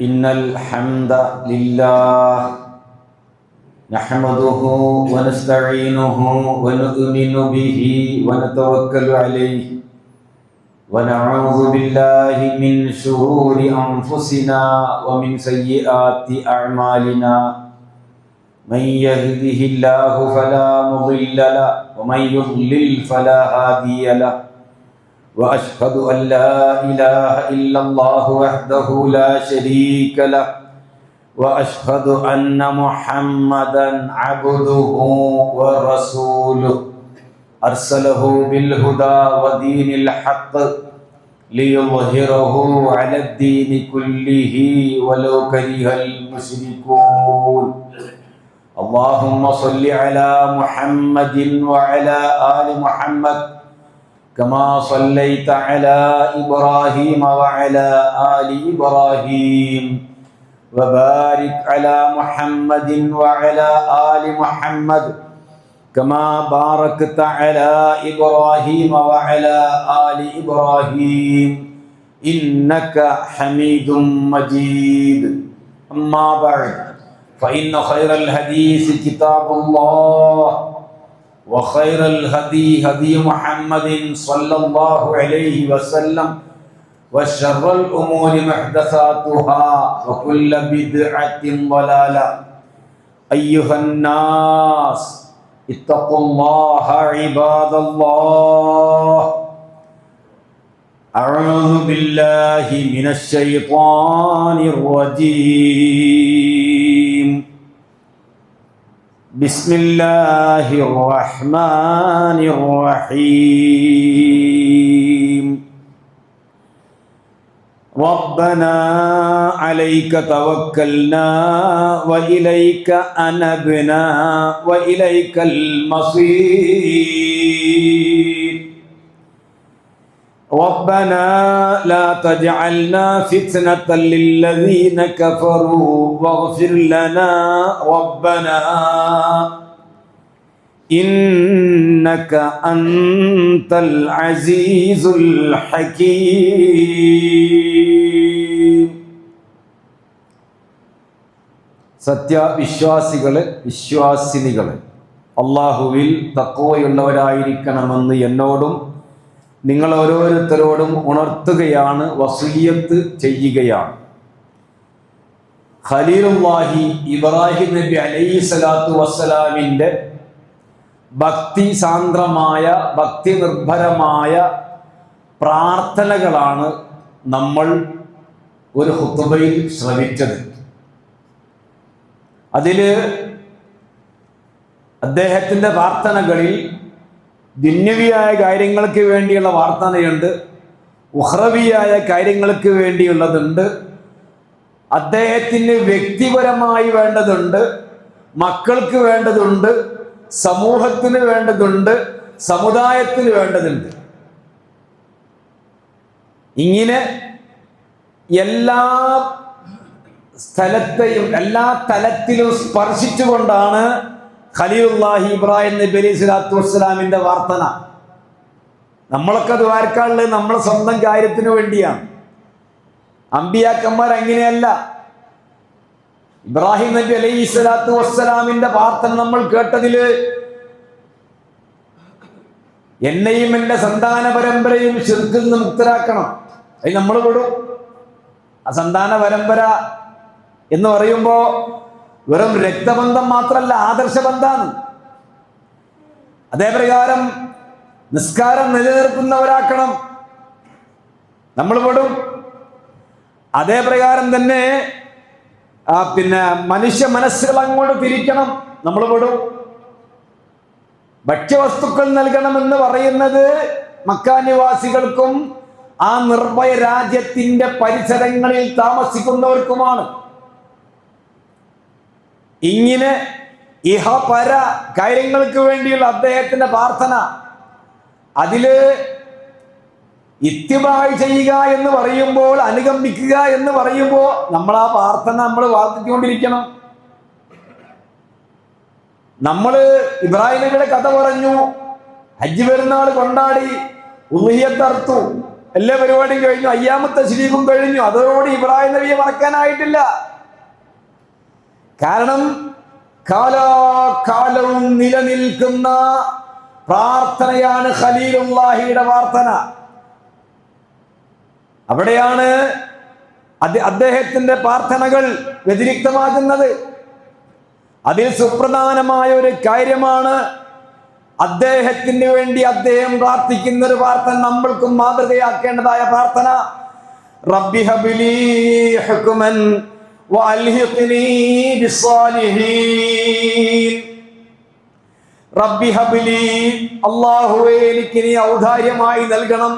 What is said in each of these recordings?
إن الحمد لله نحمده ونستعينه ونؤمن به ونتوكل عليه ونعوذ بالله من شرور أنفسنا ومن سيئات أعمالنا من يهده الله فلا مضل له ومن يضلل فلا هادي له وأشهد أن لا إله إلا الله وحده لا شريك له وأشهد أن محمدا عبده ورسوله أرسله بالهدى ودين الحق ليظهره على الدين كله ولو كره المشركون اللهم صل على محمد وعلى آل محمد كما صليت على إبراهيم وعلى آل إبراهيم وبارك على محمد وعلى آل محمد كما باركت على إبراهيم وعلى آل إبراهيم إنك حميد مجيد أما بعد فإن خير الحديث كتاب الله وخير الهدي هدي محمد صلى الله عليه وسلم وشر الأمور محدثاتها وكل بدعة ضلالة أيها الناس اتقوا الله عباد الله أعوذ بالله من الشيطان الرجيم بسم الله الرحمن الرحيم ربنا عليك توكلنا وإليك أنبنا وإليك المصير ربنا لا تجعلنا فتنة للذين كفروا واغفر لنا ربنا إنك أنت العزيز الحكيم സത്യവിശ്വാസികളെ വിശ്വാസിനികളെ അല്ലാഹുവിൽ തഖ്വയുള്ളവരായിരിക്കണമെന്ന് എന്നോടും നിങ്ങൾ ഓരോരുത്തരോടും ഉണർത്തുകയാണ്, വസിയ്യത്ത് ചെയ്യുകയാണ്. ഖലീലുല്ലാഹി ഇബ്രാഹിം നബി അലൈഹി സ്വലാത്തു വസ്സലാമിൻ്റെ ഭക്തി സാന്ദ്രമായ ഭക്തി നിർഭരമായ പ്രാർത്ഥനകളാണ് നമ്മൾ ഒരു ഖുതുബയിൽ ശ്രവിച്ചത്. അതിൽ അദ്ദേഹത്തിൻ്റെ പ്രാർത്ഥനകളിൽ ദുന്യവിയായ കാര്യങ്ങൾക്ക് വേണ്ടിയുള്ള പ്രാർത്ഥനയുണ്ട്, ഉഖ്റവിയായ കാര്യങ്ങൾക്ക് വേണ്ടിയുള്ളതുണ്ട്, അദ്ദേഹത്തിന് വ്യക്തിപരമായി വേണ്ടതുണ്ട്, മക്കൾക്ക് വേണ്ടതുണ്ട്, സമൂഹത്തിന് വേണ്ടതുണ്ട്, സമുദായത്തിന് വേണ്ടതുണ്ട്. ഇങ്ങനെ എല്ലാ സ്ഥലത്തെയും എല്ലാ തലത്തിലും സ്പർശിച്ചുകൊണ്ടാണ് ഖലീലുല്ലാഹി ഇബ്രാഹിം നബി അലൈഹി സ്വലാത്തു വസ്സലാമിൻ്റെ പ്രാർത്ഥന. നമ്മളൊക്കെ ദ്വാരക്കാളുള്ളത് നമ്മളെ സ്വന്തം കാര്യത്തിന് വേണ്ടിയാണ്. അമ്പിയാക്കന്മാർ അങ്ങനെയല്ല. ഇബ്രാഹിം നബി അലൈഹി സ്വലാത്തു വസ്സലാമിൻ്റെ പ്രാർത്ഥന നമ്മൾ കേട്ടതില് എന്നെയും എൻ്റെ സന്താന പരമ്പരയും ശിർക്കിൽ നിന്ന് മുക്തരാക്കണം, അത് നമ്മൾ വിടും. ആ സന്താന പരമ്പര എന്ന് പറയുമ്പോ വെറും രക്തബന്ധം മാത്രമല്ല, ആദർശബന്ധാണ്. അതേപ്രകാരം നിസ്കാരം നിലനിർത്തുന്നവരാക്കണം, നമ്മൾ പെടും. അതേപ്രകാരം തന്നെ മനുഷ്യ മനസ്സുകൾ അങ്ങോട്ട് തിരിക്കണം, നമ്മൾ പെടും. ഭക്ഷ്യവസ്തുക്കൾ നൽകണമെന്ന് പറയുന്നത് മക്കാനിവാസികൾക്കും ആ നിർഭയ രാജ്യത്തിന്റെ പരിസരങ്ങളിൽ താമസിക്കുന്നവർക്കുമാണ്. ഇങ്ങനെ ഇഹപര കാര്യങ്ങൾക്ക് വേണ്ടിയുള്ള അദ്ദേഹത്തിന്റെ പ്രാർത്ഥന, അതില് ഇത്തിബായ് ചെയ്യുക എന്ന് പറയുമ്പോൾ, അനുഗമിക്കുക എന്ന് പറയുമ്പോൾ നമ്മൾ ആ പ്രാർത്ഥന നമ്മൾ പ്രാർത്ഥിച്ചുകൊണ്ടിരിക്കണം. നമ്മൾ ഇബ്രാഹിം നബിയുടെ കഥ പറഞ്ഞു, ഹജ്ജ് പെരുന്നാൾ കൊണ്ടാടി, ഉളുഹിയത്ത് അറുത്തു, എല്ലാ പരിപാടിയും കഴിഞ്ഞു, അയ്യാമത്തെ ശരീഫും കഴിഞ്ഞു. അതോടുകൂടി ഇബ്രാഹിം നബിയെ മറക്കാനായിട്ടില്ല. കാരണം കാലാകാലവും നിലനിൽക്കുന്ന പ്രാർത്ഥനയാണ് ഖലീലുല്ലാഹിയുടെ പ്രാർത്ഥന. അവിടെയാണ് അദ്ദേഹത്തിന്റെ പ്രാർത്ഥനകൾ വ്യതിരിക്തമാകുന്നത്. അതിൽ സുപ്രധാനമായ ഒരു കാര്യമാണ് അദ്ദേഹത്തിന് വേണ്ടി അദ്ദേഹം പ്രാർത്ഥിക്കുന്ന ഒരു പ്രാർത്ഥന, നമ്മൾക്കും മാതൃകയാക്കേണ്ടതായ പ്രാർത്ഥന. റബ്ബി ഹബ്ലി ഹുക്മൻ വഅൽഹിഖ്നി ബിസ്സാലിഹീൻ. റബ്ബി ഹബ്ലി, അല്ലാഹുവേ എനിക്ക് നീ ഔദാര്യമായി നൽകണം,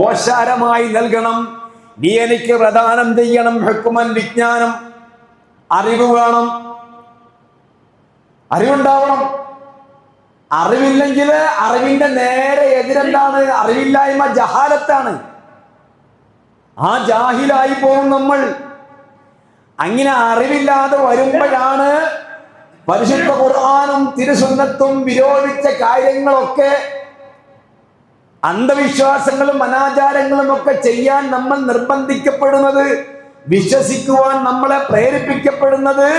ഓശാരമായി നൽകണം, നീ എനിക്ക് പ്രദാനം ചെയ്യണം. ഹുക്മൻ, വിജ്ഞാനം, അറിവ് വേണം, അറിവുണ്ടാവണം. അറിവില്ലെങ്കിൽ അറിവിന്റെ നേരെ എതിരെന്താണ്? അറിവില്ലായ്മ, ജഹാലത്താണ്. ആ ജാഹിലായി പോകും നമ്മൾ. അങ്ങനെ അറിവില്ലാതെ വരുമ്പോഴാണ് പരിശുദ്ധ ഖുർആനും തിരുസുന്നത്തും വിരോധിച്ച കാര്യങ്ങളൊക്കെ, അന്ധവിശ്വാസങ്ങളും അനാചാരങ്ങളും ഒക്കെ ചെയ്യാൻ നമ്മൾ നിർബന്ധിക്കപ്പെടുന്നത്, വിശ്വസിക്കുവാൻ നമ്മളെ പ്രേരിപ്പിക്കപ്പെടുന്നത്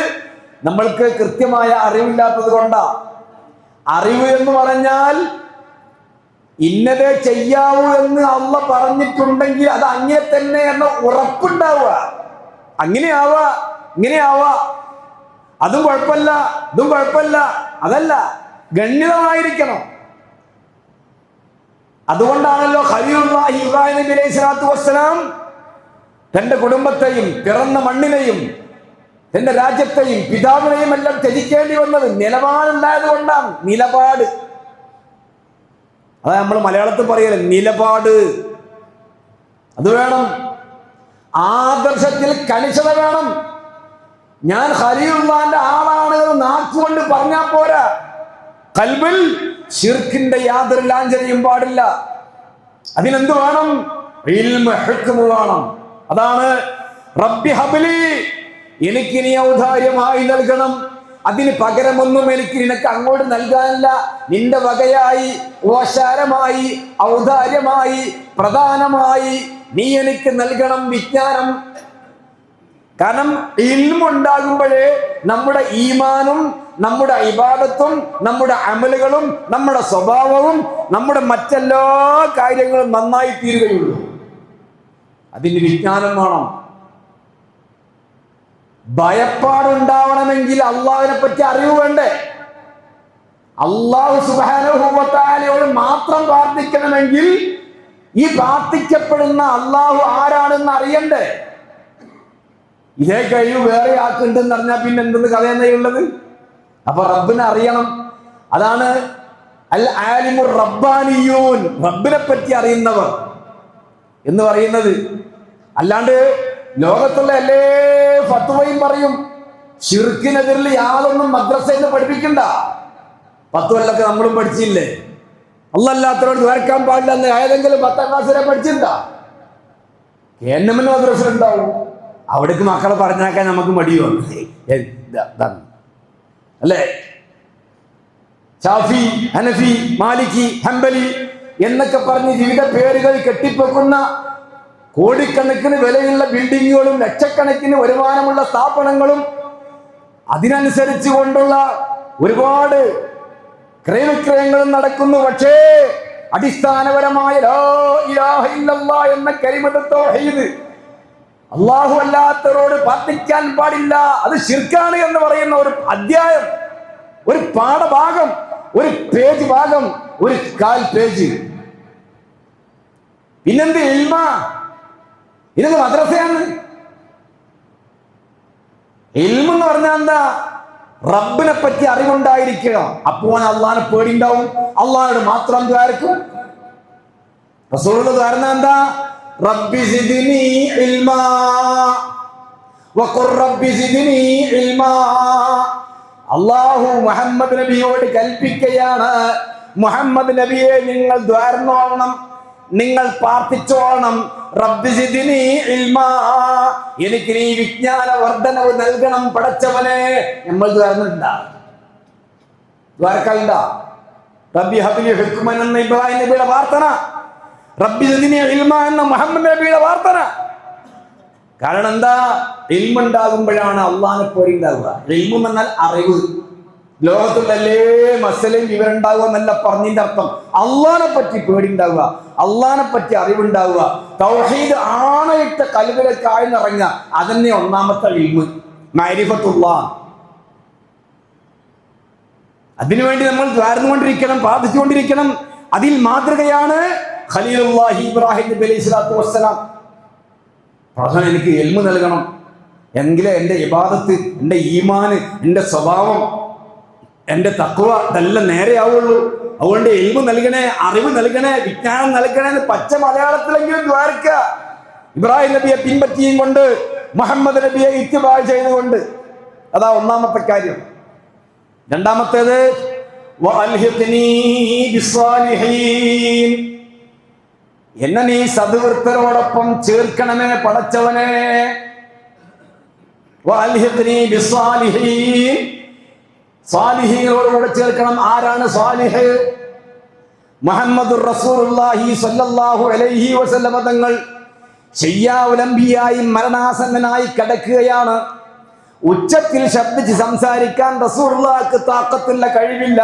നമ്മൾക്ക് കൃത്യമായ അറിവില്ലാത്തത് കൊണ്ടാണ്. അറിവ് എന്ന് പറഞ്ഞാൽ ഇന്നതേ ചെയ്യാവൂ എന്ന് അള്ള പറഞ്ഞിട്ടുണ്ടെങ്കിൽ അത് അങ്ങനെ തന്നെ എന്ന ഉറപ്പുണ്ടാവുക. അങ്ങനെയാവുക, ഇങ്ങനെയാവുക, അതും കുഴപ്പമില്ല, ഇതും കുഴപ്പമില്ല, അതല്ല, ഗണ്യമായിരിക്കണം. അതുകൊണ്ടാണല്ലോ ഖലീലുല്ലാഹി ഇബ്രാഹിം നബി അലൈഹി സ്വലാത്തു വസ്സലാം തന്റെ കുടുംബത്തെയും പിറന്ന മണ്ണിനെയും തന്റെ രാജ്യത്തെയും പിതാവിനെയും എല്ലാം ത്യജിക്കേണ്ടി വന്നത്. നിലപാടുണ്ടായത് കൊണ്ടാണ്. നിലപാട്, അതാ നമ്മൾ മലയാളത്തിൽ പറയല് നിലപാട്. അത് വേണം. ആദർശത്തിൽ കണിശത വേണം. ഞാൻ ഖലീലുള്ളാഹിന്റെ ആളാണ് എന്ന് നാക്കുകൊണ്ട് പറഞ്ഞാൽ പോരാ. ഖൽബിൽ ശിർക്കിന്റെ യാതൊരു ലാഞ്ചനയും പാടില്ല. അതിനെന്ത് വേണം? ഇൽമ്, ഹുക്മ് വേണം. അതാണ് റബ്ബി ഹബ്ലി, എനിക്ക് നീ ഔദാര്യമായി നൽകണം, അതിന് പകരമൊന്നും എനിക്ക് നിനക്ക് അങ്ങോട്ട് നൽകാനില്ല. നിന്റെ വകയായി, ഓശാരമായി, ഔദാര്യമായി, പ്രധാനമായി നീ എനിക്ക് നൽകണം വിജ്ഞാനം. കാരണം ഇൽമുണ്ടാകുമ്പോഴേ നമ്മുടെ ഈമാനും നമ്മുടെ ഇബാദത്തും നമ്മുടെ അമലുകളും നമ്മുടെ സ്വഭാവവും നമ്മുടെ മറ്റെല്ലാ കാര്യങ്ങളും നന്നായി തീരുകയുള്ളൂ. അതിന് വിജ്ഞാനം വേണം. ഭയപ്പാടുണ്ടാവണമെങ്കിൽ അള്ളാഹുവിനെ പറ്റി അറിവ് വേണ്ടേ? അള്ളാഹു സുബ്ഹാനഹു വ തആലയോട് മാത്രം പ്രാർത്ഥിക്കണമെങ്കിൽ ഈ പ്രാർത്ഥിക്കപ്പെടുന്ന അള്ളാഹു ആരാണെന്ന് അറിയണ്ടേ? ഇതേ കഴിവ് വേറെ ആക്കുണ്ടെന്ന് അറിഞ്ഞാൽ പിന്നെ എന്തെന്ന് കഥയെന്നയുള്ളത്? അപ്പൊ റബ്ബിനെ അറിയണം. അതാണ് അൽ ആലിമുർ റബ്ബാനിയൂൻ, റബ്ബിനെ പറ്റി അറിയുന്നവർ എന്ന് പറയുന്നത്. അല്ലാണ്ട് ലോകത്തുള്ള എല്ലാ ഫത്വയും പറയും ശിർക്കിനെതിരിൽ യാതൊന്നും മദ്രസയിൽ പഠിപ്പിക്കണ്ട. 10 കൊല്ലൊക്കെ നമ്മളും പഠിച്ചില്ലേ? അല്ലാത്തവരോട് ദ്വാരക്കാൻ പാടില്ല എന്ന് ഏതെങ്കിലും 10ാം ക്ലാസ് വരെ പഠിച്ചിട്ടുണ്ടാ? കേന്നമ്മന് മദ്രസ ഉണ്ടാവും. അവിടേക്ക് മക്കളെ പറഞ്ഞാക്കാൻ നമുക്ക് മടിയോ അല്ലേ? ഷാഫി, ഹനഫി, മാലിക്കി, ഹംബലി എന്നൊക്കെ പറഞ്ഞ് വിവിധ പേരുകൾ കെട്ടിപ്പൊക്കുന്ന കോടിക്കണക്കിന് വിലയുള്ള ബിൽഡിങ്ങുകളും ലക്ഷക്കണക്കിന് വരുമാനമുള്ള സ്ഥാപനങ്ങളും അതിനനുസരിച്ച് കൊണ്ടുള്ള ഒരുപാട് ക്രയവിക്രയങ്ങളും നടക്കുന്നു. പക്ഷേ അടിസ്ഥാനപരമായ ലാ ഇലാഹ ഇല്ലല്ലാഹ് എന്ന കലിമത്ത് തൗഹീദ്, അല്ലാഹു അല്ലാത്തവരോട് പ്രാർത്ഥിക്കാൻ പാടില്ല, അത് ശിർക്കാണ് എന്ന് പറയുന്ന ഒരു അധ്യായം, ഒരു പാഠഭാഗം, ഒരു പേജ് ഭാഗം, ഒരു 1/4 പേജ്. പിന്നെന്ത് ഇൽമ? ഇതൊക്കെ മദ്രസയാണ്. ഇൽമെന്ന് പറഞ്ഞാൽ എന്താ? റബ്ബിനെ പറ്റി അറിവുണ്ടായിരിക്കുക. അപ്പോൾ അള്ളാഹിനെ പേടിണ്ടാവും. അള്ളാഹിനോട് മാത്രം ദ്വാരക്കും. റസൂലുള്ളാഹി ദ്വാരന എന്താ? റബ്ബി സിദ്നി ഇൽമാ വഖുർ റബ്ബി സിദ്നി ഇൽമാ. അല്ലാഹു മുഹമ്മദ് നബിയോട് കൽപ്പിക്കുകയാണ്, മുഹമ്മദ് നബിയെ നിങ്ങൾ ദ്വാരന്നോളണം, നിങ്ങൾ പ്രാർത്ഥിച്ചോളണം. റബ്ബി സിദ്നി ഇൽമാ, എനിക്ക് നീ വിജ്ഞാന വർദ്ധനവ് നൽകണം പടച്ചവനെ. നമ്മൾ ദ്വാരന്നുണ്ടാ? ദ്വാരക്കലുണ്ടാ? റബ്ബി ഹബ്ലി ഹുക്മൻ എന്ന ഇബ്രാഹിം നബിയുടെ പ്രാർത്ഥന. റബ്ബി സിദ്നി ഇൽമ എന്ന മുഹമ്മദ് നബിയുടെ പ്രാർത്ഥന. കാരണം എന്താ? ഇൽമുണ്ടാകുമ്പോഴാണ് അള്ളാഹിനെ പേടി ഉണ്ടാവുക. ഇൽമു എന്നാൽ അറിവ്. ലോകത്തുള്ള എല്ലാ മസലയും വിവരമുണ്ടാവുക എന്നല്ല പറഞ്ഞതിന്റെ അർത്ഥം. അള്ളാഹിനെ പറ്റി പേടി ഉണ്ടാവുക, അള്ളാഹിനെ പറ്റി അറിവുണ്ടാവുക, തൗഹീദ് ആണയിട്ട കൽബിലേക്ക് ആഴ്ന്നിറങ്ങുക. അതന്നെ ഒന്നാമത്തെ ഇൽമ്, മഅരിഫത്തുല്ലാഹ്. അതിനുവേണ്ടി നമ്മൾ ദ്വാരന്നുകൊണ്ടിരിക്കണം, പ്രാർത്ഥിച്ചുകൊണ്ടിരിക്കണം. അതിൽ മാതൃകയാണ് ഖലീലുല്ലാഹി ഇബ്രാഹിം നബി അലൈഹി സ്വലാത്തു വസ്സലാം. പ്രധാനം എനിക്ക് ഇൽമു നൽകണം, എങ്കിലേ എൻ്റെ ഇബാദത്ത്, എൻ്റെ ഈമാന്, എൻ്റെ സ്വഭാവം, എൻ്റെ തഖ്വ ഇതെല്ലാം നേരെയാവുള്ളൂ. അതുകൊണ്ട് ഇൽമു നൽകണേ, അറിവ് നൽകണേ, വിജ്ഞാനം നൽകണേ എന്ന് പച്ച മലയാളത്തിലെങ്കിലും ദ്വാരക്കുക. ഇബ്രാഹിം നബിയെ പിൻപറ്റിയും കൊണ്ട്, മുഹമ്മദ് നബിയെ ഇത്തിബാ ചെയ്തുകൊണ്ട്. അതാ ഒന്നാമത്തെ കാര്യം. രണ്ടാമത്തേത് വഅൽഹിഖ്നീ ബിസ്സാലിഹീൻ, എന്നെ നീ സദ്വൃത്തരോടൊപ്പം ചേർക്കണമേ പടച്ചവനെ. വഅൽഹിഖ്നീ ബിസ്സാലിഹീൻ, സാലിഹീങ്ങളോടുകൂടെ ചേർക്കണം. ആരാണ് സാലിഹ്? മുഹമ്മദുർ റസൂലുള്ളാഹി സ്വല്ലല്ലാഹു അലൈഹി വസല്ലമ തങ്ങൾ ശയ്യാഉൽ അംബിയായി മരണാസന്നനായി കിടക്കുകയാണ്. ഉച്ചത്തിൽ ശബ്ദിച്ച് സംസാരിക്കാൻ റസൂലുള്ളാഹിക്ക് താഖത്തുള്ള കഴിവില്ല.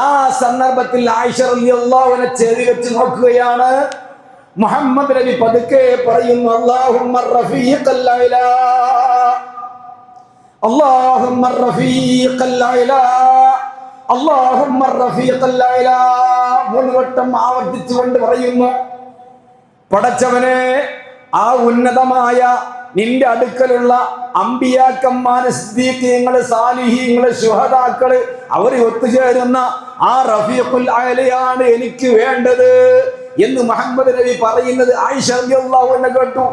ആ സന്ദർഭത്തിൽ ആയിഷ റളിയല്ലാഹു അൻഹ ചെവി വെച്ച് നോക്കുകയാണ്. മുഹമ്മദ് നബി പതുക്കെ പറയുന്നു, അല്ലാഹുമ്മ റഫീഖൽ അലാ, അല്ലാഹുമ്മ റഫീഖൽ അലാ, അല്ലാഹുമ്മ റഫീഖൽ അലാ. മൂന്ന് വട്ടം ആവർത്തിച്ചുകൊണ്ട് പറയുന്നു, പടച്ചവനെ, ആ ഉന്നതമായ നിന്റെ അടുക്കലുള്ള അമ്പിയാക്കന്മാര്, സിദ്ദീഖീങ്ങള്, സാലിഹീങ്ങള്, ശുഹദാക്കള് അവര് ഒത്തുചേരുന്ന ആ റഫീഖുൽ അലയാണ് എനിക്ക് വേണ്ടത് എന്ന് മുഹമ്മദ് നബി പറയുന്നത് ആയിഷ റളിയല്ലാഹു അൻഹ കേട്ടു.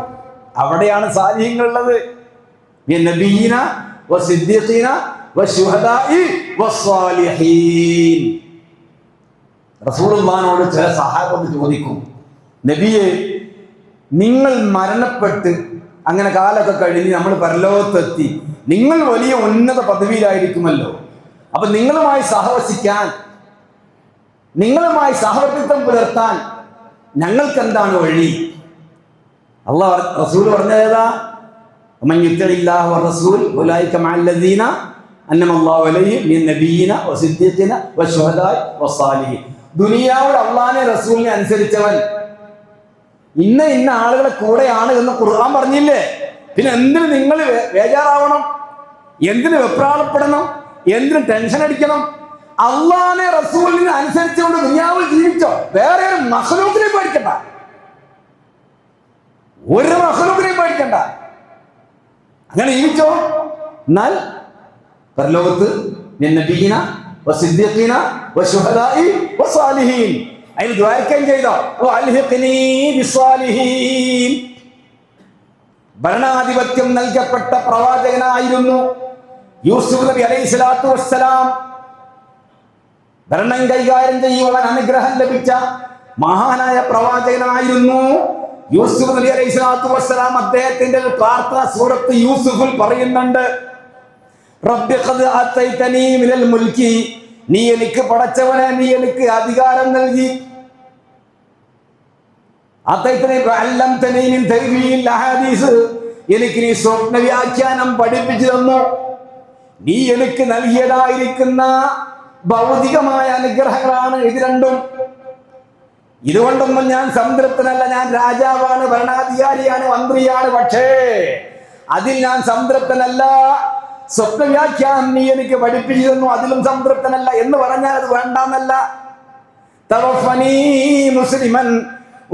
അവിടെയാണ് സാലിഹീങ്ങൾ ഉള്ളത്. നബിയ്യിന വസിദ്ദീഖീന വശുഹദാഇ വസ്സാലിഹീൻ. റസൂലുള്ളാഹിനോട് ചില സഹാബത്ത് ചോദിക്കും, നബിയെ, നിങ്ങൾ മരണപ്പെട്ട് അങ്ങനെ കാലൊക്കെ കഴിഞ്ഞ് നമ്മൾ പരലോകത്തെത്തി, നിങ്ങൾ വലിയ ഉന്നത പദവിയിലായിരിക്കുമല്ലോ, അപ്പൊ നിങ്ങളുമായി സഹവസിക്കാൻ, നിങ്ങളുമായി സഹവർത്തിത്വം പുലർത്താൻ ഞങ്ങൾക്ക് എന്താണ് വഴി? അല്ലാഹു റസൂൽ പറഞ്ഞേതാ? മൻ യുതിഇല്ലാഹു വറസൂൽ ഉലൈക മഅല്ലദീന അന്നമല്ലാഹു അലൈഹിം മിൻ നബിയ്യിന വസിദ്ദീഖീന വശുഹദാഇ വസ്സാലിഹീൻ. ദുനിയാവിൽ അല്ലാഹുവിനെ റസൂലിനെ അനുസരിച്ചവൻ ഇന്ന ഇന്ന ആളുകളെ കൂടെയാണ് എന്ന് ഖുർആൻ പറഞ്ഞില്ലേ? പിന്നെ എന്തിന് നിങ്ങൾ ബേജാറാവണം? എന്തിന് വെപ്രാളപ്പെടണം? എന്തിന് ടെൻഷൻ അടിക്കണം? അള്ളാഹിനെ റസൂലിനെ അനുസരിച്ചുകൊണ്ട് ദുനിയാവിൽ ജീവിച്ചോ. വേറെ ഒരു മഖ്ലൂഖിനെ പേടിക്കണ്ട, ഒരു മഖ്ലൂഖിനെ പേടിക്കണ്ട. അങ്ങനെ ജീവിച്ചോ. എന്നാൽ പരലോകത്ത് നബിയ്യിന വസിദ്ദീഖീന വശുഹദാഇ വസ്സാലിഹീൻ അതിൽ ദ്വാരക്കുകയും ചെയ്തോ. ഭരണാധിപത്യം നൽകപ്പെട്ട പ്രവാചകനായിരുന്നു യൂസുഫ് നബി അലൈഹി സ്വലാത്തു വസ്സലാം. ഭരണം കൈകാര്യം ചെയ്യുവാൻ അനുഗ്രഹം ലഭിച്ച മഹാനായ പ്രവാചകനായിരുന്നു യൂസുഫ് നബി അലൈഹി സ്വലാത്തു വസ്സലാം. അദ്ദേഹത്തിന്റെ ഒരു പ്രാർത്ഥന സൂറത്ത് യൂസുഫിൽ പറയുന്നുണ്ട്, റബ്ബി ഖദ് ആതൈതനീ മിനൽ മുൽക്കി, നീ എനിക്ക് പടച്ചവനെ, നീ എനിക്ക് അധികാരം നൽകി. എനിക്ക് നീ സ്വപ്ന വ്യാഖ്യാനം പഠിപ്പിച്ചു തന്നു. നീ എനിക്ക് നൽകിയതായിരിക്കുന്ന ഭൗതികമായ അനുഗ്രഹങ്ങളാണ് ഇത് രണ്ടും. ഇതുകൊണ്ടൊന്നും ഞാൻ സംതൃപ്തനല്ല. ഞാൻ രാജാവാണ്, ഭരണാധികാരിയാണ്, മന്ത്രിയാണ്, പക്ഷേ അതിൽ ഞാൻ സംതൃപ്തനല്ല. സ്വപ്ന വ്യാഖ്യാനം നീ എനിക്ക് പഠിപ്പിച്ചു തന്നു, അതിലും സംതൃപ്തനല്ല എന്ന് പറഞ്ഞാൽ അത് വേണ്ടെന്നല്ല. തവഫനീ മുസ്ലിമൻ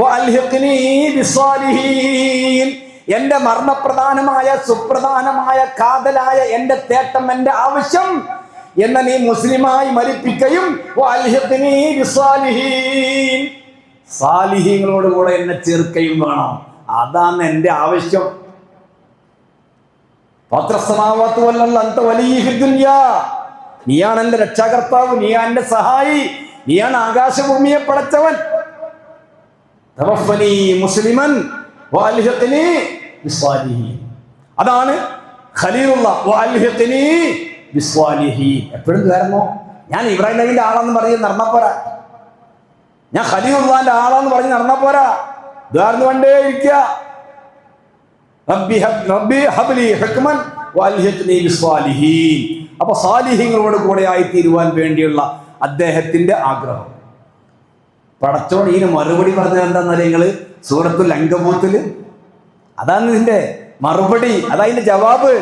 വഅൽഹിഖ്നീ ബിസ്സാലിഹീൻ, എന്റെ മർമ്മപ്രധാനമായ സുപ്രധാനമായ കാതലായ എന്റെ തേട്ടം, എന്റെ ആവശ്യം എന്നെ നീ മുസ്ലിമായി മരിപ്പിക്കുകയും വഅൽഹിഖ്നീ ബിസ്സാലിഹീൻ, സാലിഹീങ്ങളോടുകൂടെ എന്നെ ചേർക്കുകയും വേണം. അതാണ് എന്റെ ആവശ്യം. നീയാണ് എന്റെ രക്ഷാകർത്താവ്, നീയാണ് എന്റെ സഹായി, നീയാണ് ആകാശഭൂമിയെ പടച്ചവൻ. മുസ്ലിമൻ അതാണ് എപ്പോഴും കയറുന്നോ. ഞാൻ ഇബ്രാഹിം നബിന്റെ ആളെന്ന് പറഞ്ഞ് നടന്നപ്പോരാ. ഞാൻ ഖലീലുള്ളാന്റെ ആളാന്ന് പറഞ്ഞ് നടന്നാ പോരാ, ദ്വാർന്ന് കൊണ്ടേ ഇരിക്കുക. റബ്ബി ഹബ്ലി ഹുക്മൻ വഅൽഹിഖ്നി ബിസ്സാലിഹീൻ. അപ്പൊ സാലിഹീങ്ങളോട് കൂടെ ആയിത്തീരുവാൻ വേണ്ടിയുള്ള അദ്ദേഹത്തിന്റെ ആഗ്രഹം. പടച്ചോൻ ഇതിന് മറുപടി പറഞ്ഞത് എന്താണെന്നറിയ നിങ്ങള്? സൂറത്തുൽ അൻകബൂത്തില് അതാണ് ഇതിന്റെ മറുപടി, അതതിന്റെ ജവാബ്.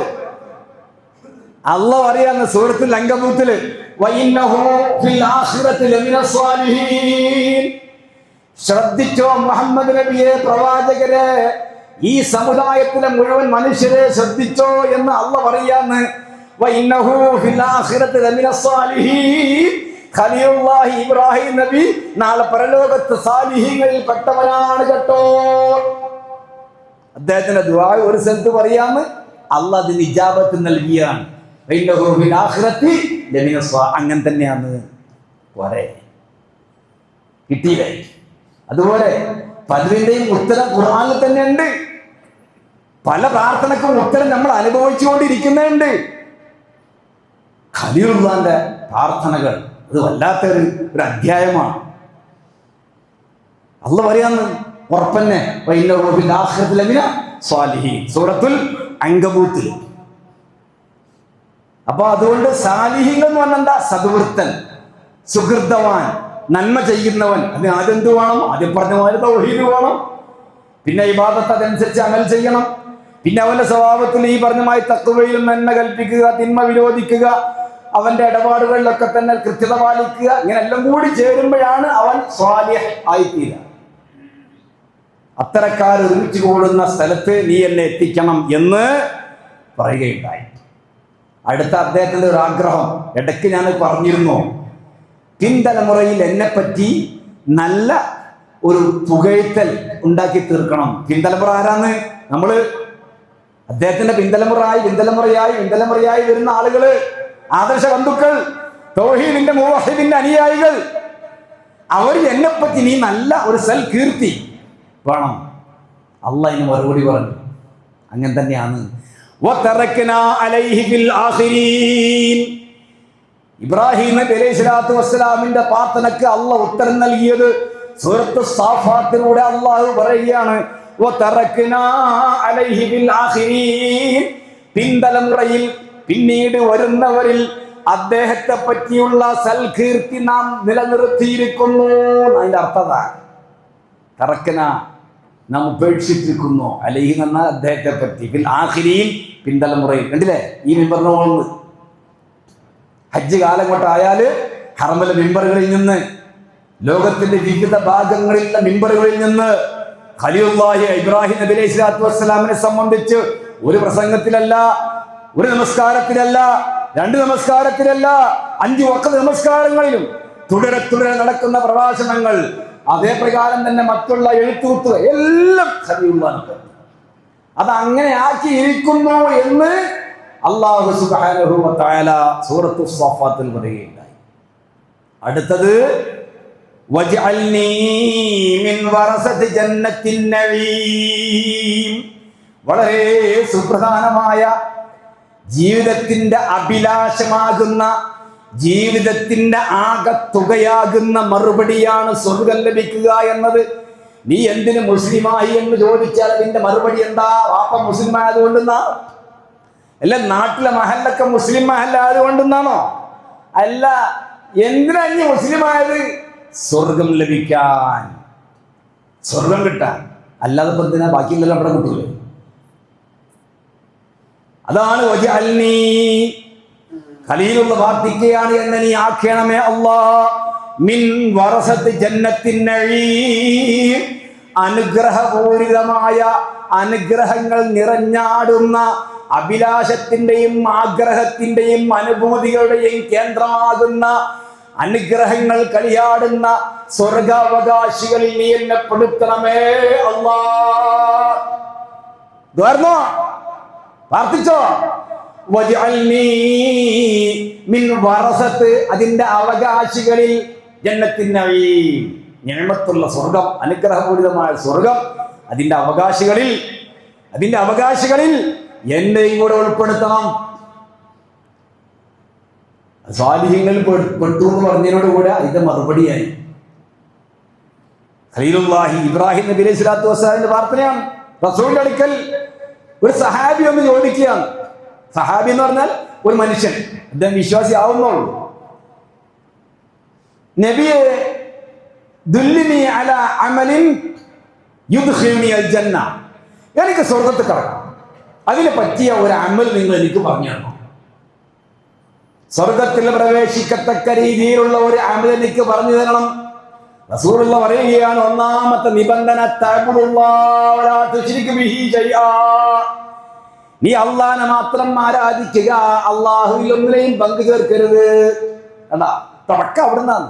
അള്ളാഹ് പറയാന്ന് സൂറത്തുൽ അൻകബൂത്തില്, വഇന്നഹു ഫിൽ ആഖിറതി ലമിന സ്വാലിഹീൻ. ശ്രദ്ധിച്ചോ മുഹമ്മദ് നബിയെ, പ്രവാചകരെ, ഈ സമുദായത്തിലെ മുഴുവൻ മനുഷ്യരെ ശ്രദ്ധിച്ചോ എന്ന് അള്ളാഹ് പറയാന്ന്. വഇന്നഹു ഫിൽ ആഖിറതി ലമിന സ്വാലിഹീൻ. ഖലീലുള്ളാഹി ഇബ്രാഹിം നബി നാളെ പരലോകത്ത് സാലിഹീങ്ങളിൽ പെട്ടവനാണ് കേട്ടോ. അദ്ദേഹത്തിന്റെ ദുആ ഒരു സ്ഥലത്ത് പറയാന്ന്, അള്ളാഹ് അതിന് ഇജാബത്ത് നൽകിയാണ്. അങ്ങനെ തന്നെയാണ്. പോരെ, കിട്ടിയില്ലേ? അതുപോലെ പലതിന്റെയും ഉത്തരം ഖുർആനിൽ തന്നെ ഉണ്ട്. പല പ്രാർത്ഥനക്കും ഉത്തരം നമ്മൾ അനുഭവിച്ചുകൊണ്ടിരിക്കുന്നുണ്ട്. ഖലീലുള്ളാന്റെ പ്രാർത്ഥനകൾ അത് വല്ലാത്തൊരു അധ്യായമാണ്. അള്ളാഹ് പറയാന്ന് ഉറപ്പന്നെ, സൂറത്തുൽ അൻകബൂത്തിൽ. അപ്പൊ അതുകൊണ്ട് സാലിഹീങ്ങൾ എന്ന് പറഞ്ഞാൽ സദ്വൃത്തൻ, സുഹൃതവാൻ, നന്മ ചെയ്യുന്നവൻ. അതിന് ആദ്യം എന്ത് വേണം? ആദ്യം പറഞ്ഞ മാതിരി തൗഹീദ് വേണം. പിന്നെ ഇബാദത്ത് അതനുസരിച്ച് അമൽ ചെയ്യണം. പിന്നെ അവന്റെ സ്വഭാവത്തിൽ ഈ പറഞ്ഞ മാതിരി തഖ്വയിലും നന്മ കൽപ്പിക്കുക, തിന്മ വിരോധിക്കുക, അവന്റെ ഇടപാടുകളിലൊക്കെ തന്നെ കൃത്യത പാലിക്കുക. ഇങ്ങനെ എല്ലാം കൂടി ചേരുമ്പോഴാണ് അവൻ സ്വാലിഹ് ആയിത്തീരുക. അത്തരക്കാർ ഒരുമിച്ച് കൂടുന്ന സ്ഥലത്ത് നീ എന്നെ എത്തിക്കണം എന്ന് പറയുകയുണ്ടായി. അടുത്ത അദ്ദേഹത്തിന്റെ ഒരു ആഗ്രഹം, ഇടയ്ക്ക് ഞാൻ പറഞ്ഞിരുന്നു, പിൻതലമുറയിൽ എന്നെപ്പറ്റി നല്ല ഒരു പുകഴ്ത്തൽ ഉണ്ടാക്കി തീർക്കണം. പിൻതലമുറ ആരാന്ന്? നമ്മള് അദ്ദേഹത്തിന്റെ പിൻതലമുറയായി വരുന്ന ആളുകള്, ആദർശ ബന്ധുക്കൾ, തൗഹീദിന്റെ മുവഹിദിന്റെ അനുയായികൾ, അവർ എന്നെപ്പറ്റി നീ നല്ല ഒരു കീർത്തി വേണം. അള്ളാഹ് ഇതിന് മറുപടി പറഞ്ഞു, അങ്ങനെ തന്നെയാണ്. ഇബ്രാഹിം നബി അലൈഹിസ്സലാത്തു വസ്സലാമിന്റെ പ്രാർത്ഥനയ്ക്ക് അള്ളാഹ് ഉത്തരം നൽകിയത് സൂറത്ത് സാഫാത്തിലൂടെ അള്ളാഹു പറയുകയാണ്, പിൻതലമുറയിൽ പിന്നീട് വരുന്നവരിൽ അദ്ദേഹത്തെ പറ്റിയുള്ള സൽകീർത്തി നാം നിലനിർത്തിയിരിക്കുന്നു. അതിന്റെ അർത്ഥം തറക്കന നാം ഉപേക്ഷിച്ചിരിക്കുന്നു. അലൈഹി എന്ന അദ്ദേഹത്തെ പറ്റി, ആഖിരീൻ പിൻതലമുറയിൽ. കണ്ടില്ലേ ഈ മിമ്പറിന് പോകുന്നത്? ഹജ്ജ് കാലം കൊണ്ടായാല് ഹറമിലെ മിമ്പറുകളിൽ നിന്ന്, ലോകത്തിന്റെ വിവിധ ഭാഗങ്ങളിലുള്ള മിമ്പറുകളിൽ നിന്ന് ഖലീലുള്ളാഹി ഇബ്രാഹിം നബി അലൈഹിസ്സലാത്തു വസ്സലാമിനെ സംബന്ധിച്ച് ഒരു പ്രസംഗത്തിലല്ല, ഒരു നമസ്കാരത്തിലല്ല, 2 നമസ്കാരത്തിലല്ല, 5 വഖ്ത് നമസ്കാരങ്ങളിലും തുടരെ നടക്കുന്ന പ്രഭാഷണങ്ങൾ, അതേ പ്രകാരം തന്നെ മറ്റുള്ള എഴുത്തൂത്ത് എല്ലാം ഖലീലുള്ളാഹിക്ക് അത് അങ്ങനെ ആക്കിയിരിക്കുന്നു എന്ന് അല്ലാഹു സുബ്ഹാനഹു വ തആല സൂറത്തു സ്വാഫാത്തിൽ പറയുകയുണ്ടായി. അടുത്തത് വജ്അൽനീ മിൻ വറസതി ജന്നത്തിൻ നഈം. വളരെ സുപ്രധാനമായ ജീവിതത്തിന്റെ അഭിലാഷമാകുന്ന, ജീവിതത്തിന്റെ ആകത്തുകയാകുന്ന മറുപടിയാണ് സ്വർഗം ലഭിക്കുക എന്നത്. നീ എന്തിന് മുസ്ലിമായി എന്ന് ചോദിച്ചാൽ അതിന്റെ മറുപടി എന്താ? വാപ്പ മുസ്ലിം ആയതുകൊണ്ടെന്നാ? അല്ല നാട്ടിലെ മഹല്ലൊക്കെ മുസ്ലിം മഹല്ല ആയതുകൊണ്ടെന്നാണോ? അല്ല, എന്തിനാ നീ മുസ്ലിം ആയത്? സ്വർഗം ലഭിക്കാൻ, സ്വർഗം കിട്ടാൻ. അല്ലാതെ ഇപ്പൊ എന്തിനാ? ബാക്കിയുള്ളതെല്ലാം അവിടെ കിട്ടൂലേ? അതാണ് വജ്അൽനീ. ഖലീലുള്ള പ്രാർത്ഥിക്കുകയാണ്, എന്നെ നീ ആക്കണമേ അല്ലാ മിൻ വറസത്തി ജന്നത്തിൻ നഈം. അനുഗ്രഹപൂരിതമായ, അനുഗ്രഹങ്ങൾ നിറഞ്ഞാടുന്ന, അഭിലാഷത്തിന്റെയും ആഗ്രഹത്തിന്റെയും അനുഭൂതികളുടെയും കേന്ദ്രമാകുന്ന, അനുഗ്രഹങ്ങൾ കളിയാടുന്ന സ്വർഗാവകാശികളിൽ നീ എന്നെ പെടുത്തണമേ അല്ലാ. പ്രാർത്ഥിച്ചോ? വജ്അൽനീ മിൻ വറസത്ത്, അതിന്റെ അവകാശികളിൽ, ജന്നത്തിൻ നഈം, നിഅമത്തുള്ള സ്വർഗം, അനുഗ്രഹപൂരിതമായ സ്വർഗം, അതിന്റെ അവകാശികളിൽ എന്നെയും കൂടെ ഉൾപ്പെടുത്തണം. സ്വാലിഹ്യങ്ങളിൽ പെട്ടു എന്ന് പറഞ്ഞതിനോട് കൂടെ അതിന്റെ മറുപടിയായി ഖലീലുല്ലാഹി ഇബ്രാഹിം നബി അലൈഹി സ്വലാത്തു വസ്സലാമിന്റെ പ്രാർത്ഥനയാണ്. റസൂലിന്റെ അടുക്കൽ ഒരു സഹാബി ഒന്ന് ചോദിക്കുകയാണ്. സഹാബി എന്ന് പറഞ്ഞാൽ ഒരു മനുഷ്യൻ, അദ്ദേഹം വിശ്വാസി ആവുന്നുള്ളൂ. നബിയെ ദുല്ലിനി അലാ അമലിൻ യുദ്ഖിൽനി അൽ ജന്ന, എനിക്ക് സ്വർഗ്ഗത്തിൽ കടക്കണം, അതിനെ പറ്റിയ ഒരു അമൽ നിങ്ങൾ എനിക്ക് പറഞ്ഞു തരണം. സ്വർഗത്തിൽ പ്രവേശിക്കത്തക്ക രീതിയിലുള്ള ഒരു അമൽ എനിക്ക് പറഞ്ഞു തരണം. റസൂലുള്ള പറയുകയാണ്, ഒന്നാമത്തെ നിബന്ധന തഅബ്ദുല്ലാഹ വലാ തുശ്രിക് ബിഹി ശൈആ, നീ അള്ളാഹനെ മാത്രം ആരാധിക്കുക, അള്ളാഹുവിൽ ഒന്നിനെയും പങ്കു ചേർക്കരുത്. കണ്ടാ, തുടക്കം അവിടുന്നാണ്.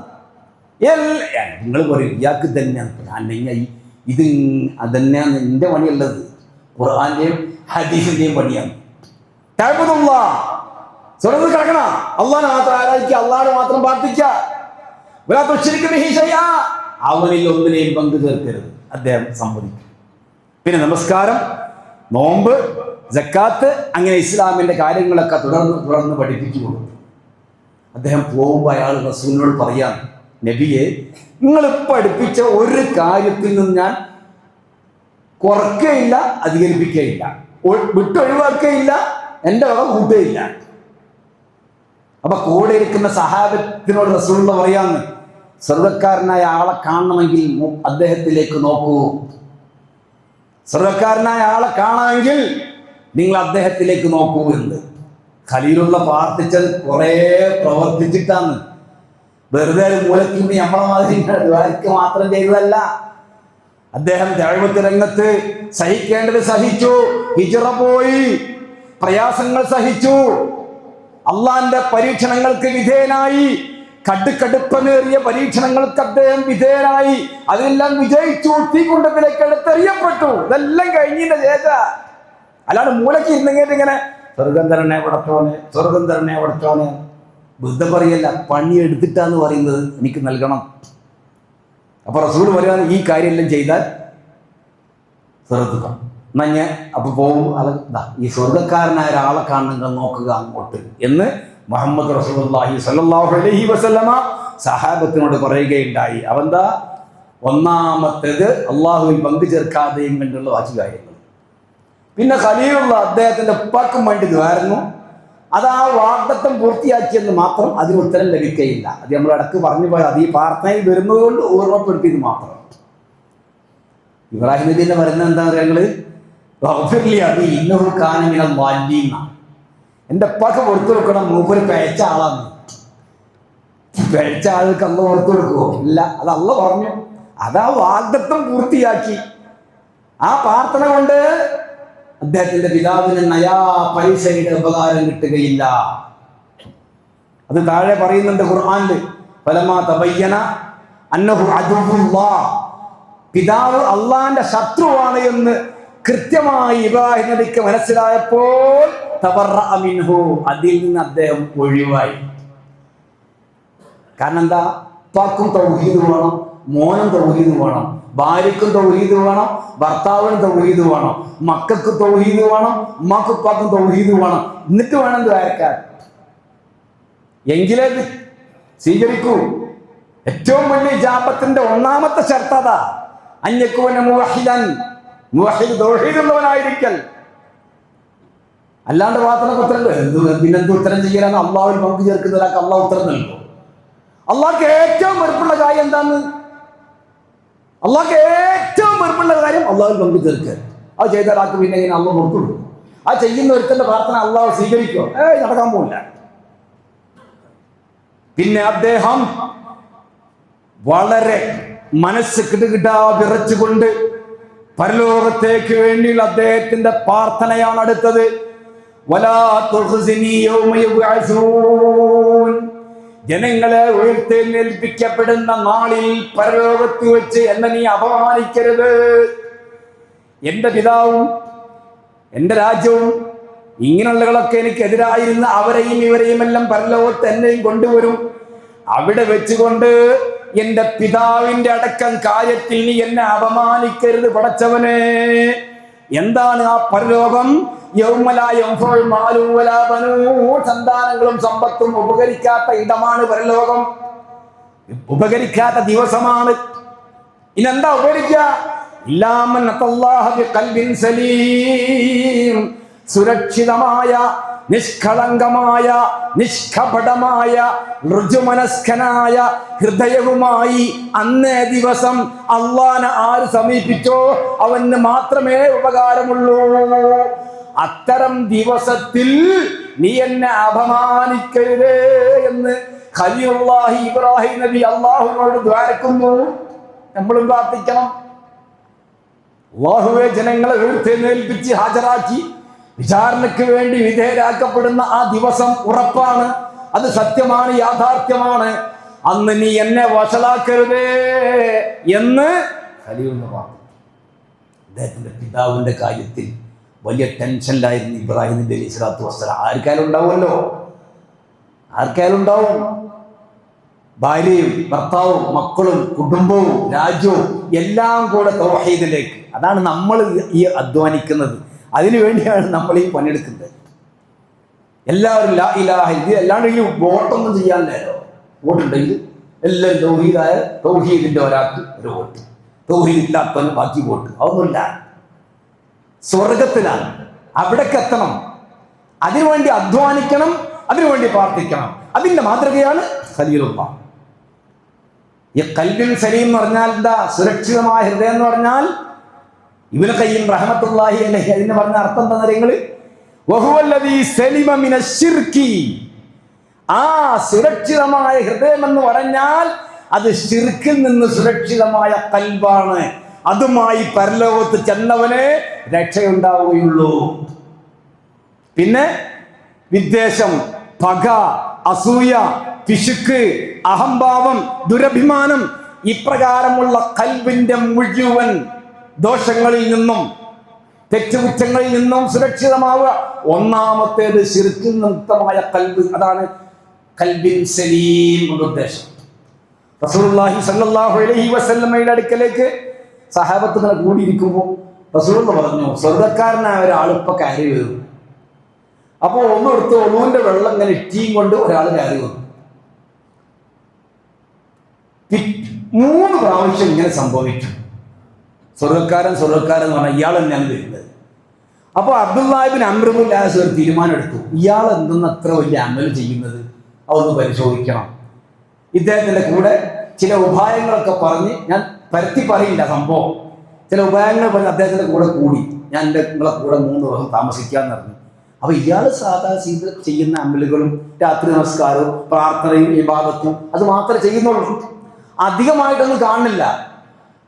നിങ്ങൾ പറയും ഇയാൾക്ക് തന്നെയാണ് ഇത് അതന്നെയാണ് എന്റെ പണിയുള്ളത്, ഖുർആന്റെയും ഹദീസിന്റെയും പണിയാണ്. തഅബ്ദുല്ലാഹ്, സ്വർഗ്ഗത്തിൽ കിടക്കണ അള്ളാഹനെ മാത്രം ആരാധിക്കുക, അള്ളാഹനെ മാത്രം പ്രാർത്ഥിക്കുക. വലാ തുശ്രിക് ബിഹി ശൈആ, അവനിൽ ഒന്നിനെയും പങ്കു ചേർക്കരുത്. അദ്ദേഹം സമ്മതിക്കും. പിന്നെ നമസ്കാരം, നോമ്പ്, സക്കാത്ത്, അങ്ങനെ ഇസ്ലാമിന്റെ കാര്യങ്ങളൊക്കെ തുടർന്ന് പഠിപ്പിച്ചു കൊടുക്കും. അദ്ദേഹം പോകുമ്പോൾ അയാൾ റസൂലിനോട് പറയാൻ, നബിയെ നിങ്ങൾ പഠിപ്പിച്ച ഒരു കാര്യത്തിൽ നിന്ന് ഞാൻ കുറയ്ക്കുകയില്ല, അധികരിപ്പിക്കുകയില്ല, വിട്ടൊഴിവാക്കുകയില്ല, എൻ്റെ വക കൂട്ടുകയില്ല. അപ്പൊ കൂടെ ഇരിക്കുന്ന സഹാബത്തിനോട് റസൂലുള്ള പറയാന്ന്, സ്വർഗ്ഗക്കാരനായ ആളെ കാണണമെങ്കിൽ അദ്ദേഹത്തിലേക്ക് നോക്കൂ. സ്വർഗ്ഗക്കാരനായ ആളെ കാണാമെങ്കിൽ നിങ്ങൾ അദ്ദേഹത്തിലേക്ക് നോക്കൂ എന്ന്. ഖലീലുള്ള പ്രാർത്ഥിച്ചത് കുറെ പ്രവർത്തിച്ചിട്ടാണ്. വെറുതെ മൂലത്തിൽ നമ്മളെ മാതിരി ദ്വാരക്ക് മാത്രം ചെയ്തതല്ല. അദ്ദേഹം ദഅവത്ത് രംഗത്ത് സഹിക്കേണ്ടത് സഹിച്ചു, ഹിജ്റ പോയി, പ്രയാസങ്ങൾ സഹിച്ചു, അള്ളാന്റെ പരീക്ഷണങ്ങൾക്ക് വിധേയനായി, കടുപ്പമേറിയ പരീക്ഷണങ്ങൾക്ക് അദ്ദേഹം വിധേയനായി, അതെല്ലാം വിജയിച്ചു, തീകുണ്ടത്തിലേക്ക് എടുത്തെറിയപ്പെട്ടു. ഇതെല്ലാം കഴിഞ്ഞതിന്റെ ശേഷം അല്ലാണ്ട് മൂലക്ക് ഇരുന്നെങ്കിൽ ഇങ്ങനെ സ്വർഗം തരണേ പടച്ചോനെ, സ്വർഗം തരണേ പടച്ചോനെ, ബുദ്ധം പറയല്ല, പണി എടുത്തിട്ടാന്ന് പറയുന്നത് എനിക്ക് നൽകണം. അപ്പൊ റസൂൽ പറയാൻ ഈ കാര്യമെല്ലാം ചെയ്താൽ സ്വർഗ്ഗത്തിൽ നഞ്ഞ് അപ്പൊ പോകും. ഈ സ്വർഗ്ഗക്കാരനായ ഒരാളെ കാണുന്നത് നോക്കുക അങ്ങോട്ട് എന്ന് മുഹമ്മദ് റസൂലുള്ളാഹി സ്വല്ലല്ലാഹു അലൈഹി വസല്ലമ സഹാബത്തിനോട് പറയുകയുണ്ടായി. അവന്താ ഒന്നാമത്തേത് അള്ളാഹുവിൽ പങ്കു ചേർക്കാതെയും കണ്ടുള്ള വാച്ചു കാര്യങ്ങൾ. പിന്നെ ഖലീലുള്ള അദ്ദേഹത്തിന്റെ ഉപ്പാക്കും വേണ്ടി ദ്വാരുന്നു. അത് ആ വാഗ്ദത്തം പൂർത്തിയാക്കിയെന്ന് മാത്രം അതിന് ഉത്തരം ലഭിക്കുകയില്ല. അത് നമ്മൾ ഇടക്ക് പറഞ്ഞു പോയത്, അത് ഈ പ്രാർത്ഥനയിൽ വരുന്നത് കൊണ്ട് ഓർമ്മപ്പെടുത്തിയത് മാത്രം. ഇബ്രാഹിം നബിന്റെ പറയുന്നത് എന്താ പറയുക, അത് ഇന്നൊരു കാനമിനെ വാല്യീന്ന, എൻ്റെ ഉപ്പാക്ക് പുറത്തു കൊടുക്കണം, മൂപ്പര് പേച്ച ആളാണ്. പേച്ച ആൾക്ക് അള്ള പുറത്തു കൊടുക്കുമോ? ഇല്ല, അത് അള്ള പറഞ്ഞു. അതാ വാഗ്ദത്തം പൂർത്തിയാക്കി. ആ പ്രാർത്ഥന കൊണ്ട് അദ്ദേഹത്തിന്റെ പിതാവിന് നയാ പൈസയുടെ ഉപകാരം കിട്ടുകയില്ല. അത് താഴെ പറയുന്നുണ്ട് ഖുർആനിൽ, ഫലമാ തബയ്യന അന്നഹു അദുവ്വുല്ലാഹ്, പിതാവ് അള്ളാന്റെ ശത്രുവാണ് എന്ന് കൃത്യമായി ഇബ്രാഹിം നബിക്ക് മനസ്സിലായപ്പോൾ തബറഅ മിൻഹു, അതിൽ നിന്ന് അദ്ദേഹം ഒഴിവായി. കാരണം എന്താ, ഉപ്പാക്കും തൗഹീദ് വേണം, മോനും തൗഹീദ് വേണം, ഭാര്യക്കും തൗഹീദ് വേണം, ഭർത്താവിനും തൗഹീദ് വേണം, മക്കൾക്ക് തൗഹീദ് വേണം, ഉമ്മാക്കും ഉപ്പാക്കും തൗഹീദ് വേണം. എന്നിട്ട് വേണം ദ്വാരക്കാൻ, എങ്കിലേ സ്വീകരിക്കൂ. ഏറ്റവും വലിയ ജാപത്തിന്റെ ഒന്നാമത്തെ ശർത്തത അന്യക്കുവന മുവഹിദൻ, മുവഹിദ് തൗഹീദുള്ളവനായിരിക്കൽ. അല്ലാണ്ട് പ്രാർത്ഥനക്ക് ഉത്തരം പിന്നെന്ത് ഉത്തരം ചെയ്യാനാണ്? അള്ളാഹുവിൽ പങ്കു ചേർക്കുന്നതിനൊക്കെ അള്ളാഹ് ഉത്തരം നൽകും. അള്ളാഹ്ക്ക് ഏറ്റവും വെറുപ്പുള്ള കാര്യം എന്താണ്? അള്ളാഹ്ക്ക് ഏറ്റവും വെറുപ്പുള്ള കാര്യം അള്ളാഹുവിൽ പങ്കു ചേർക്കുക. അത് ചെയ്താൽ ആൾക്ക് പിന്നെ ഇങ്ങനെ അള്ളാഹ് പുറത്തുള്ളൂ. ആ ചെയ്യുന്ന ഒരുത്തന്റെ പ്രാർത്ഥന അള്ളാഹ് സ്വീകരിക്കുമോ? നടക്കാൻ പോകില്ല. പിന്നെ അദ്ദേഹം വളരെ മനസ്സ് കിടുകിടാ വിറച്ചുകൊണ്ട് പരലോകത്തേക്ക് വേണ്ടിയുള്ള അദ്ദേഹത്തിന്റെ പ്രാർത്ഥനയാണ് അടുത്തത്. വലാ തുഖ്സിനി യൗമ യുബ്അസൂൻ, ജനങ്ങളെ ഉയർത്തെഴുന്നേൽപ്പിക്കപ്പെടുന്ന നാളിൽ പരലോകത്ത് വെച്ച് എന്നെ നീ അപമാനിക്കരുത്. എൻ്റെ പിതാവും എൻ്റെ രാജ്യവും ഇങ്ങനെയുള്ളകളൊക്കെ എനിക്ക് എതിരായിരുന്ന അവരെയും ഇവരെയും എല്ലാം പരലോകത്ത് എന്നെയും കൊണ്ടുവരും. അവിടെ വെച്ചുകൊണ്ട് എൻ്റെ പിതാവിൻ്റെ അടക്കം കാര്യത്തിൽ നീ എന്നെ അപമാനിക്കരുത് പടച്ചവനെ. എന്താണ് ആ പരലോകം? സന്താനങ്ങളും സമ്പത്തും ഉപകരിക്കാത്ത ഇടമാണ് പരലോകം, ഉപകരിക്കാത്ത ദിവസമാണ്. ഇനെന്താ ഉപകരിക്കുക? ഇല്ലാമൻ അത്തല്ലാഹ ബിഖൽബിൻ സലീം, സുരക്ഷിതമായ, നിഷ്കളങ്കമായ, നിഷ്കപടമായ, ഋജുമനസ്കനായ ഹൃദയവുമായി അന്നേ ദിവസം അള്ളാനെ ആര് സമീപിച്ചോ അവന് മാത്രമേ ഉപകാരമുള്ളൂ. അത്തരം ദിവസത്തിൽ നീ എന്നെ അപമാനിക്കരുതേ എന്ന് ഖലീലുള്ളാഹി ഇബ്രാഹിം നബി അള്ളാഹുവിനോട് ദ്വാരക്കുന്നു. നമ്മളും പ്രാർത്ഥിക്കണം. അല്ലാഹുവേ, ജനങ്ങളെ ഉയർത്തെഴുന്നേൽപ്പിച്ച് ഹാജരാക്കി വിചാരണയ്ക്ക് വേണ്ടി വിധേയരാക്കപ്പെടുന്ന ആ ദിവസം ഉറപ്പാണ്, അത് സത്യമാണ്, യാഥാർത്ഥ്യമാണ്. അന്ന് നീ എന്നെ വഷളാക്കരുതേ എന്ന് ഖലീലുള്ളാഹി പറഞ്ഞു. അദ്ദേഹത്തിന്റെ പിതാവിന്റെ കാര്യത്തിൽ വലിയ ടെൻഷനിലായിരുന്നു ഇബ്രാഹിം നബി അലൈഹി സ്വലാത്തു വസ്സലാം. ആർക്കായാലും ഉണ്ടാവുമല്ലോ, ആർക്കായാലും ഉണ്ടാവും. ഭാര്യയും ഭർത്താവും മക്കളും കുടുംബവും രാജ്യവും എല്ലാം കൂടെ തൗഹീദിലേക്ക്. അതാണ് നമ്മൾ ഈ അധ്വാനിക്കുന്നത്, അതിനു വേണ്ടിയാണ് നമ്മൾ ഈ പണിയെടുക്കുന്നത്. എല്ലാവരും ലാ ഇലാഹ ഇത് അല്ലാണ്ട് ഈ വോട്ടൊന്നും ചെയ്യാനില്ലല്ലോ. വോട്ടുണ്ടെങ്കിൽ എല്ലാവരും തൗഹീദായ തൗഹീദിന്റെ ഒരാൾക്ക് ഒരു വോട്ട്, തൗഹീദ് ഇല്ലാത്തവന് ബാക്കി വോട്ട്. അതൊന്നുമില്ല. സ്വർഗത്തിലാണ്, അവിടേക്ക് എത്തണം. അതിനുവേണ്ടി അധ്വാനിക്കണം, അതിനുവേണ്ടി പ്രാർത്ഥിക്കണം. അതിന്റെ മാതൃകയാണ് ഖലീലുള്ളാഹ്. ഈ ഖൽബിൻ സലീം എന്ന് പറഞ്ഞാൽ എന്താ? സുരക്ഷിതമായ ഹൃദയം എന്ന് പറഞ്ഞാൽ ഇബ്നു ഖയ്യിം റഹ്മത്തുള്ളാഹി അലൈഹി അതിന് പറഞ്ഞ അർത്ഥം എന്താ അറിയങ്ങള്? വഹുവല്ലദീ സലിമ മിനശ്ശിർക്കി. ആ സുരക്ഷിതമായ ഹൃദയം എന്ന് പറഞ്ഞാൽ അത് ശിർക്കിൽ നിന്ന് സുരക്ഷിതമായ ഖൽബാണ്. അതുമായി പരലോകത്ത് ചെന്നവനെ രക്ഷയുണ്ടാവുകയുള്ളൂ. പിന്നെ വിദ്വേഷം, പക, അസൂയ, പിശുക്ക്, അഹംഭാവം, ദുരഭിമാനം, ഇപ്രകാരമുള്ള ഖൽബിന്റെ മുഴുവൻ ദോഷങ്ങളിൽ നിന്നും തെറ്റുകുറ്റങ്ങളിൽ നിന്നും സുരക്ഷിതമാവുക. ഒന്നാമത്തേത് ശിർക്കിൽ മുക്തമായ ഖൽബ്. അതാണ് ഖൽബിൻ സലീം എന്ന ഉദ്ദേശം. റസൂലുള്ളാഹി സ്വല്ലല്ലാഹു അലൈഹി വസല്ലമയുടെ അടുക്കലേക്ക് സഹാബത്ത് ഇങ്ങനെ കൂടിയിരിക്കുമ്പോൾ റസൂൽ പറഞ്ഞു, സ്വർഗ്ഗക്കാരനായ ഒരാൾ ഇപ്പൊ കയറി വരും. അപ്പോൾ ഒന്നെടുത്ത് ഒന്നുവിന്റെ വെള്ളം ഇങ്ങനെ ഇറ്റിയും കൊണ്ട് ഒരാൾ കയറി വന്നു. 3 പ്രാവശ്യം ഇങ്ങനെ സംഭവിച്ചു. സ്വർഗ്ഗക്കാരൻ എന്ന് പറഞ്ഞാൽ ഇയാൾ തന്നെയാണ് വരുന്നത്. അപ്പോൾ അബ്ദുല്ലാഹി ഇബ്നു അംർ ഇബ്നുൽ ആസ് ഒരു തീരുമാനം എടുത്തു, ഇയാൾ എന്തെന്ന് അത്ര വലിയ അമൽ ചെയ്യുന്നത് അതൊന്ന് പരിശോധിക്കണം. ഇദ്ദേഹത്തിന്റെ കൂടെ ചില ഉപായങ്ങളൊക്കെ പറഞ്ഞ്, ഞാൻ പരത്തി പറയില്ല സംഭവം, ചില ഉപായങ്ങൾ പറഞ്ഞ് അദ്ദേഹത്തിന്റെ കൂടെ കൂടി, ഞാൻ നിങ്ങളെ കൂടെ 3 ദിവസം താമസിക്കാന്ന് പറഞ്ഞു. അപ്പൊ ഇയാൾ സാധാ ചെയ്യുന്ന അമലുകളും രാത്രി നമസ്കാരവും പ്രാർത്ഥനയും ഇബാദത്തും അത് മാത്രമേ ചെയ്യുന്നുള്ളൂ, അധികമായിട്ടൊന്നും കാണുന്നില്ല.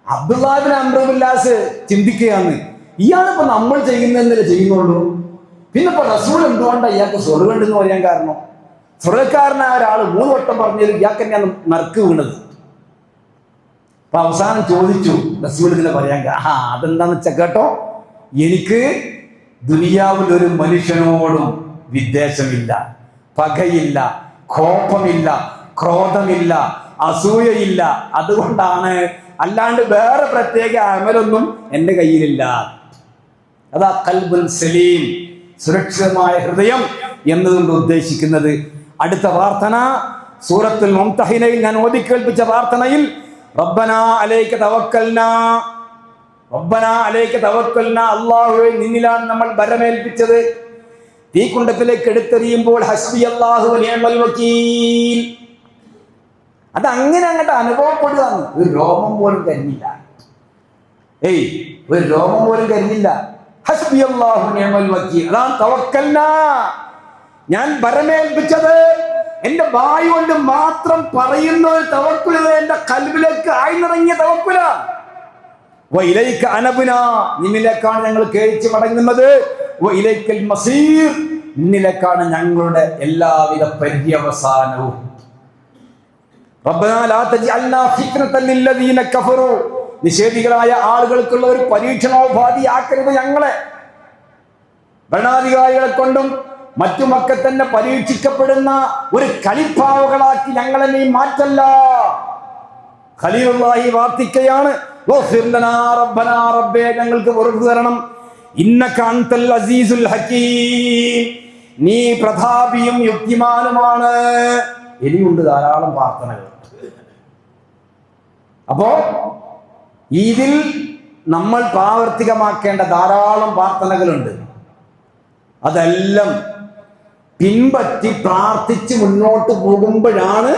അബ്ദുല്ലാഹി ഇബ്നു അംർ ഇബ്നുൽ ആസ് ചിന്തിക്കുകയാണ്, ഇയാളിപ്പോ നമ്മൾ ചെയ്യുന്നതെന്നല്ലേ ചെയ്യുന്നുള്ളൂ, പിന്നെ ഇപ്പൊ റസൂൽ എന്തുകൊണ്ടാണ് ഇയാൾക്ക് സ്വർഗ്ഗം ഉണ്ടെന്ന് പറയാൻ കാരണം? സ്വർഗ്ഗക്കാരനായ ഒരാൾ 3 വട്ടം പറഞ്ഞാലും ഇയാൾക്ക് തന്നെയാണ് നറുക്ക് വീണത്. അപ്പൊ അവസാനം ചോദിച്ചു റസൂൽ ഇങ്ങനെ പറയാൻ, അതെന്താന്ന് വെച്ചാൽ കേട്ടോ, എനിക്ക് ദുനിയാവിൽ ഒരു മനുഷ്യനോടും വിദ്വേഷമില്ല, പകയില്ല, കോപമില്ല, ക്രോധമില്ല, അസൂയയില്ല. അതുകൊണ്ടാണ്, അല്ലാണ്ട് വേറെ പ്രത്യേക അമലൊന്നും എൻ്റെ കയ്യിലില്ല. അതാ ഖൽബുൻ സലീം, സുരക്ഷിതമായ ഹൃദയം എന്നതുകൊണ്ട് ഉദ്ദേശിക്കുന്നത്. അടുത്ത പ്രാർത്ഥന സൂറത്തുൽ മുംതഹിനയിൽ ഞാൻ ഓതിക്കേൽപ്പിച്ച പ്രാർത്ഥനയിൽ റബ്ബനാ അലൈക തവക്കൽനാ, റബ്ബനാ അലൈക തവക്കൽനാ, അല്ലാഹുവേ നിന്നിലാണ് നമ്മൾ ഭരമേൽപ്പിച്ചത്. തീക്കുണ്ടത്തിലേക്ക് എടുത്തെറിയുമ്പോൾ ഹസ്ബി അല്ലാഹു വനിഅമൽ വകീൽ, അത് അങ്ങനെ അങ്ങോട്ട് അനുഭവപ്പെടുകയാണ്. ഒരു രോമം പോലും കരിഞ്ഞില്ല, ഒരു രോമം പോലും കരിഞ്ഞില്ല. ഹസ്ബി അല്ലാഹു വനിഅമൽ വകീൽ, അതാണ് തവക്കൽനാ, ഞാൻ ഭരമേൽപ്പിച്ചത്. എന്റെ വായു കൊണ്ട് മാത്രം പറയുന്ന ഒരു തവക്കുൽ, എന്റെ ഖൽബിലേക്ക് ആഴ്ന്നിറങ്ങിയ തവക്കുല. വഇലൈക അനബ്നാ, നിന്നിലേക്കാണ് ഞങ്ങൾ കേൾച്ചു മടങ്ങുന്നത്. വഇലൈക്കൽ മസീർ, നിന്നിലേക്കാണ് ഞങ്ങളുടെ എല്ലാവിധ പര്യവസാനവും. റബ്ബനാ ലാ തജ്അൽനാ ഫിത്നതൻ ലില്ലദീന കഫറു, നിഷേധികളായ ആളുകൾക്കുള്ള ഒരു പരീക്ഷണോപാധിയാക്കരുത് ഞങ്ങളെ. ഭരണാധികാരികളെ കൊണ്ടും മറ്റുമൊക്കെ തന്നെ പരീക്ഷിക്കപ്പെടുന്ന ഒരു കളിപ്പാവകളാക്കി ഞങ്ങളെ നീ മാറ്റല്ല. ഖലീലുള്ളാഹി പ്രാർത്ഥിക്കുകയാണ്, റബ്ബനാ, റബ്ബേ ഞങ്ങൾക്ക് പൊറുത്തു തരണം. ഇന്നക അൻതൽ അസീസുൽ ഹകീം, നീ പ്രതാപിയും യുക്തിമാനുമാണ്. ഇനിയുണ്ട് ധാരാളം പ്രാർത്ഥനകൾ. അപ്പോ ഇതിൽ നമ്മൾ പ്രാവർത്തികമാക്കേണ്ട ധാരാളം പ്രാർത്ഥനകളുണ്ട്. അതെല്ലാം പിൻപറ്റി പ്രാർത്ഥിച്ച് മുന്നോട്ട് പോകുമ്പോഴാണ്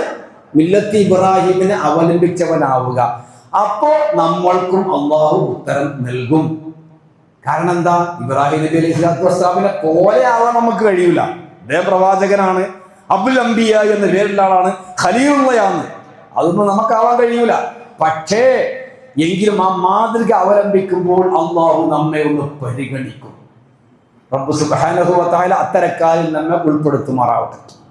മില്ലത്ത് ഇബ്രാഹിമിനെ അവലംബിച്ചവനാവുക. അപ്പോ നമ്മൾക്കും അള്ളാഹു ഉത്തരം നൽകും. കാരണം എന്താ? ഇബ്രാഹിം നബി അലൈഹി സ്വലാത്തു വസ്സലാമിനെ പോലെ ആവാൻ നമുക്ക് കഴിയൂല. അദ്ദേഹം പ്രവാചകനാണ്, അബുൽ അംബിയ എന്ന പേരുള്ള ആളാണ്, ഖലീലുള്ളയാണ്. അതൊന്നും നമുക്കാവാൻ കഴിയൂല. പക്ഷേ എങ്കിലും ആ മാതൃക അവലംബിക്കുമ്പോൾ അള്ളാഹു നമ്മെ ഒന്ന് പരിഗണിക്കും. റബ്ബ് സുബ്ഹാനഹു വ തആല അത്തരക്കാരിൽ നമ്മെ ഉൾപ്പെടുത്തുമാറാവട്ടെ.